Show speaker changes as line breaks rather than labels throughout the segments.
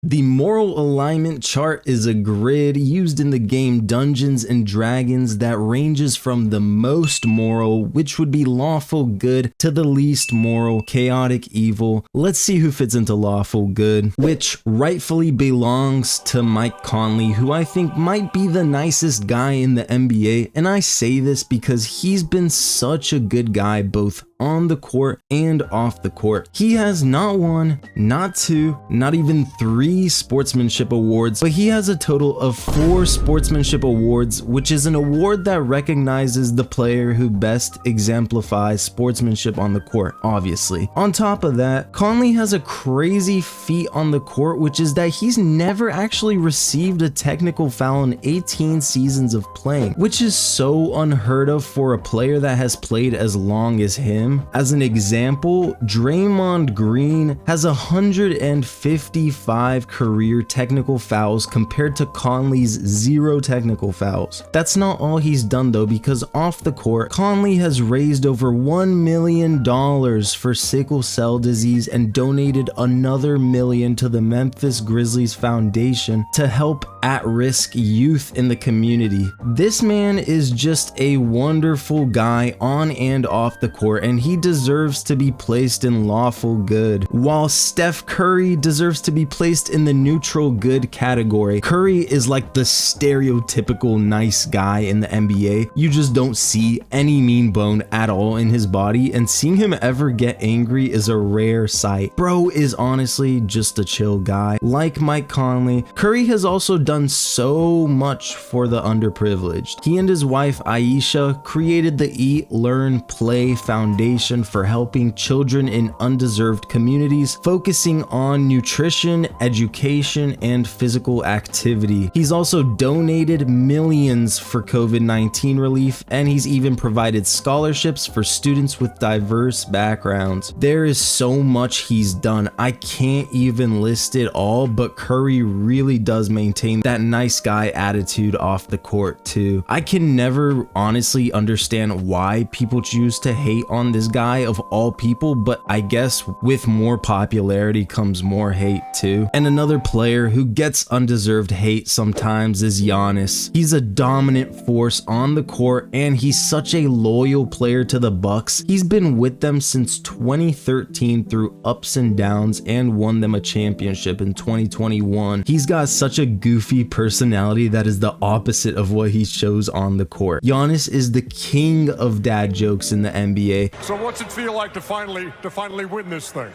The moral alignment chart is a grid used in the game Dungeons and Dragons that ranges from the most moral, which would be lawful good, to the least moral, chaotic evil. Let's see who fits into lawful good, which rightfully belongs to Mike Conley, who I think might be the nicest guy in the NBA, and I say this because he's been such a good guy both on the court and off the court. He has not one, not two, not even three sportsmanship awards, but he has a total of 4 sportsmanship awards, which is an award that recognizes the player who best exemplifies sportsmanship on the court, obviously. On top of that, Conley has a crazy feat on the court, which is that he's never actually received a technical foul in 18 seasons of playing, which is so unheard of for a player that has played as long as him. As an example, Draymond Green has 155 career technical fouls compared to Conley's 0 technical fouls. That's not all he's done though, because off the court, Conley has raised over $1 million for sickle cell disease and donated another $1 million to the Memphis Grizzlies Foundation to help at-risk youth in the community. This man is just a wonderful guy on and off the court, and he deserves to be placed in lawful good, while Steph Curry deserves to be placed in the neutral good category. Curry is like the stereotypical nice guy in the NBA. You just don't see any mean bone at all in his body, and seeing him ever get angry is a rare sight. Bro is honestly just a chill guy. Like Mike Conley, Curry has also done so much for the underprivileged. He and his wife Aisha created the Eat, Learn, Play Foundation for helping children in undeserved communities, focusing on nutrition, education, and physical activity. He's also donated millions for COVID-19 relief, and he's even provided scholarships for students with diverse backgrounds. There is so much he's done. I can't even list it all, but Curry really does maintain that nice guy attitude off the court too. I can never honestly understand why people choose to hate on this guy of all people, but I guess with more popularity comes more hate too. And another player who gets undeserved hate sometimes is Giannis. He's a dominant force on the court, and he's such a loyal player to the Bucks. He's been with them since 2013 through ups and downs and won them a championship in 2021. He's got such a goofy personality that is the opposite of what he shows on the court. Giannis is the king of dad jokes in the NBA.
So what's it feel like to finally win this thing?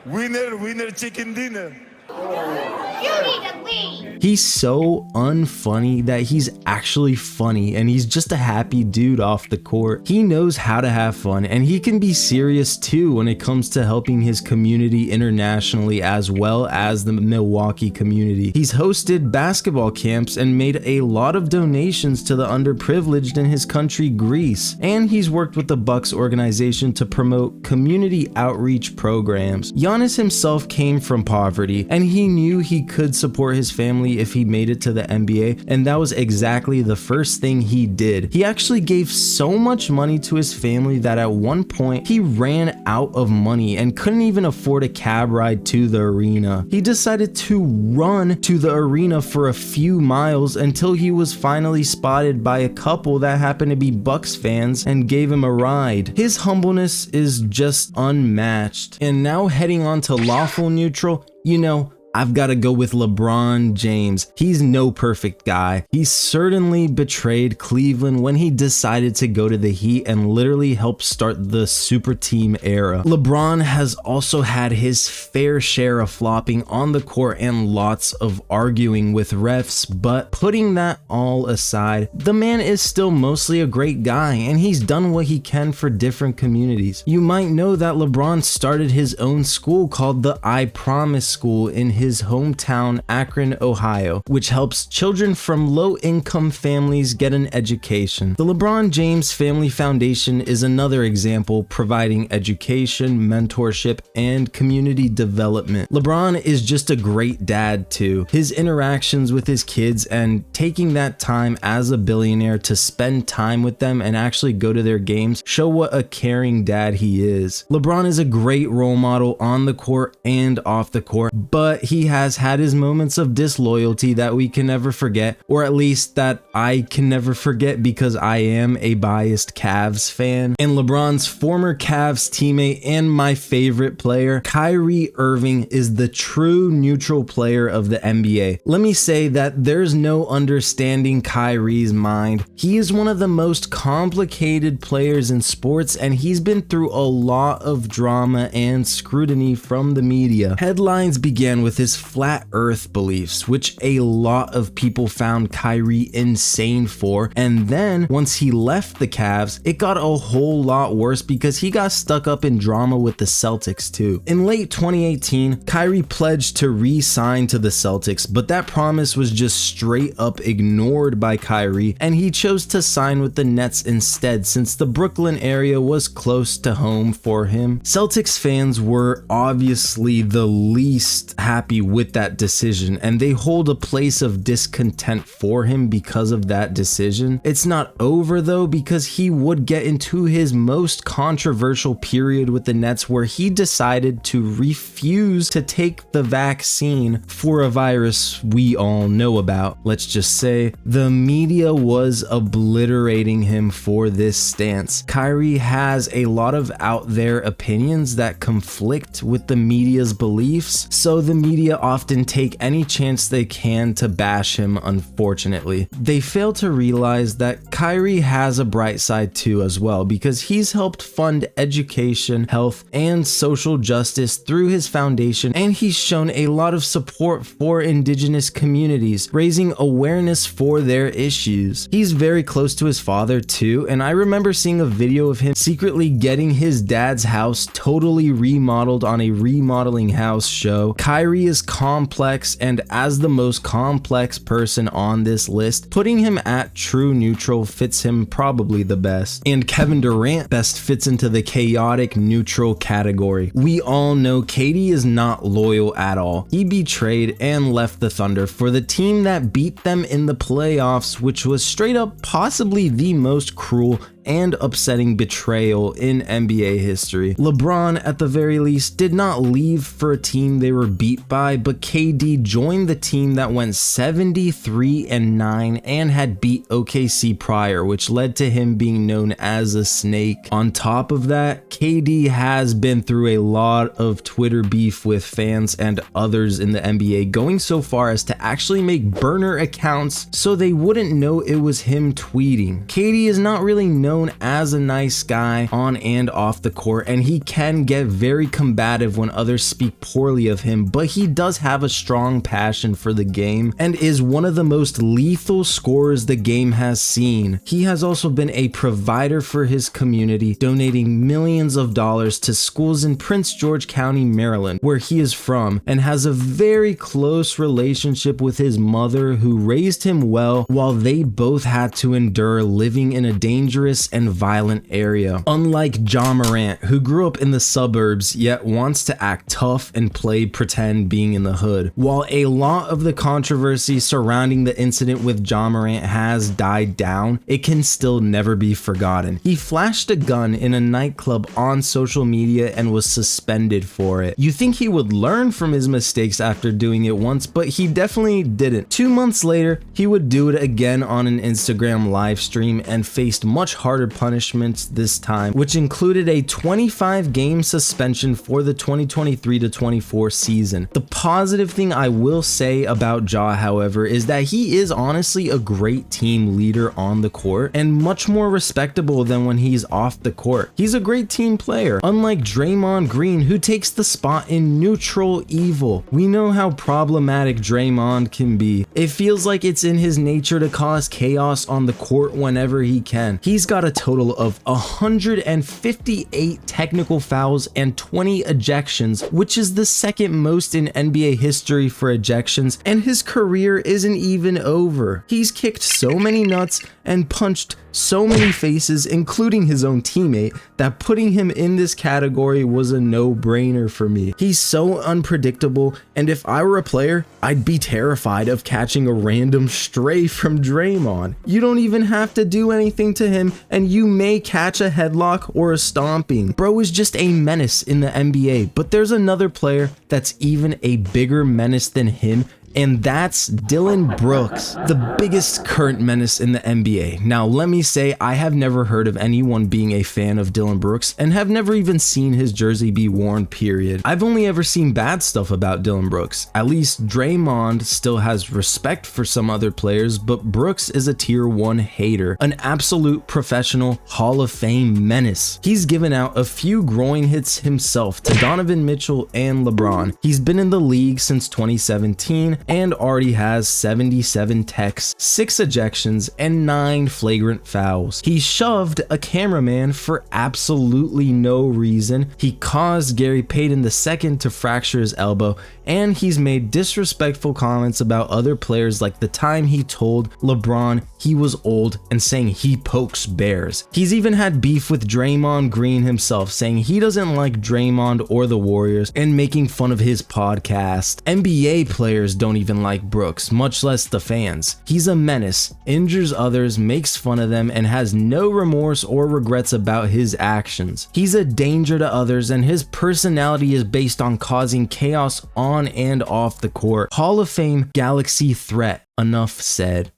Winner, chicken dinner.
You need to leave.
He's so unfunny that he's actually funny, and he's just a happy dude off the court. He knows how to have fun, and he can be serious too when it comes to helping his community internationally as well as the Milwaukee community. He's hosted basketball camps and made a lot of donations to the underprivileged in his country, Greece, and he's worked with the Bucks organization to promote community outreach programs. Giannis himself came from poverty, and he knew he could support his family if he made it to the NBA, and that was exactly the first thing he did. He actually gave so much money to his family that at one point he ran out of money and couldn't even afford a cab ride to the arena. He decided to run to the arena for a few miles until he was finally spotted by a couple that happened to be Bucks fans and gave him a ride. His humbleness is just unmatched. And now heading on to lawful neutral, you know, I've got to go with LeBron James. He's no perfect guy. He certainly betrayed Cleveland when he decided to go to the Heat and literally help start the super team era. LeBron has also had his fair share of flopping on the court and lots of arguing with refs, but putting that all aside, the man is still mostly a great guy, and he's done what he can for different communities. You might know that LeBron started his own school called the I Promise School in his hometown, Akron, Ohio, which helps children from low-income families get an education. The LeBron James Family Foundation is another example, providing education, mentorship, and community development. LeBron is just a great dad too. His interactions with his kids and taking that time as a billionaire to spend time with them and actually go to their games show what a caring dad he is. LeBron is a great role model on the court and off the court, but he has had his moments of disloyalty that we can never forget, or at least that I can never forget because I am a biased Cavs fan. And LeBron's former Cavs teammate and my favorite player, Kyrie Irving, is the true neutral player of the NBA. Let me say that there's no understanding Kyrie's mind. He is one of the most complicated players in sports, and he's been through a lot of drama and scrutiny from the media. Headlines began with his flat earth beliefs, which a lot of people found Kyrie insane for, and then once he left the Cavs, it got a whole lot worse because he got stuck up in drama with the Celtics too. In late 2018, Kyrie pledged to re-sign to the Celtics, but that promise was just straight up ignored by Kyrie, and he chose to sign with the Nets instead since the Brooklyn area was close to home for him. Celtics fans were obviously the least happy with that decision, and they hold a place of discontent for him because of that decision. It's not over though, because he would get into his most controversial period with the Nets where he decided to refuse to take the vaccine for a virus we all know about. Let's just say the media was obliterating him for this stance. Kyrie has a lot of out there opinions that conflict with the media's beliefs, so the media often take any chance they can to bash him, unfortunately. They fail to realize that Kyrie has a bright side too as well, because he's helped fund education, health, and social justice through his foundation, and he's shown a lot of support for indigenous communities, raising awareness for their issues. He's very close to his father too, and I remember seeing a video of him secretly getting his dad's house totally remodeled on a remodeling house show. Kyrie is complex, and as the most complex person on this list, putting him at true neutral fits him probably the best. And Kevin Durant best fits into the chaotic neutral category. We all know KD is not loyal at all. He betrayed and left the Thunder for the team that beat them in the playoffs, which was straight up possibly the most cruel and upsetting betrayal in NBA history. LeBron, at the very least, did not leave for a team they were beat by, but KD joined the team that went 73-9 and had beat OKC prior, which led to him being known as a snake. On top of that, KD has been through a lot of Twitter beef with fans and others in the NBA, going so far as to actually make burner accounts so they wouldn't know it was him tweeting. KD is not really known as a nice guy on and off the court, and he can get very combative when others speak poorly of him, but he does have a strong passion for the game and is one of the most lethal scorers the game has seen. He has also been a provider for his community, donating millions of dollars to schools in Prince George County, Maryland, where he is from, and has a very close relationship with his mother, who raised him well while they both had to endure living in a dangerous and violent area. Unlike Ja Morant, who grew up in the suburbs yet wants to act tough and play pretend being in the hood. While a lot of the controversy surrounding the incident with Ja Morant has died down, it can still never be forgotten. He flashed a gun in a nightclub on social media and was suspended for it. You think he would learn from his mistakes after doing it once, but he definitely didn't. 2 months later, he would do it again on an Instagram live stream and faced much harder punishments this time, which included a 25-game suspension for the 2023-24 season. The positive thing I will say about Ja, however, is that he is honestly a great team leader on the court and much more respectable than when he's off the court. He's a great team player, unlike Draymond Green, who takes the spot in neutral evil. We know how problematic Draymond can be. It feels like it's in his nature to cause chaos on the court whenever he can. He's got a total of 158 technical fouls and 20 ejections, which is the second most in NBA history for ejections, and his career isn't even over. He's kicked so many nuts and punched so many faces, including his own teammate, that putting him in this category was a no-brainer for me. He's so unpredictable, and if I were a player, I'd be terrified of catching a random stray from Draymond. You don't even have to do anything to him, and you may catch a headlock or a stomping. Bro is just a menace in the NBA, but there's another player that's even a bigger menace than him, and that's Dillon Brooks, the biggest current menace in the NBA. Now, let me say, I have never heard of anyone being a fan of Dillon Brooks and have never even seen his jersey be worn, period. I've only ever seen bad stuff about Dillon Brooks. At least Draymond still has respect for some other players, but Brooks is a tier 1 hater, an absolute professional Hall of Fame menace. He's given out a few groin hits himself to Donovan Mitchell and LeBron. He's been in the league since 2017 and already has 77 techs, 6 ejections, and 9 flagrant fouls. He shoved a cameraman for absolutely no reason. He caused Gary Payton II to fracture his elbow, and he's made disrespectful comments about other players, like the time he told LeBron he was old and saying he pokes bears. He's even had beef with Draymond Green himself, saying he doesn't like Draymond or the Warriors and making fun of his podcast. NBA players don't even like Brooks, much less the fans. He's a menace, injures others, makes fun of them, and has no remorse or regrets about his actions. He's a danger to others, and his personality is based on causing chaos on and off the court. Hall of Fame galaxy threat. Enough said.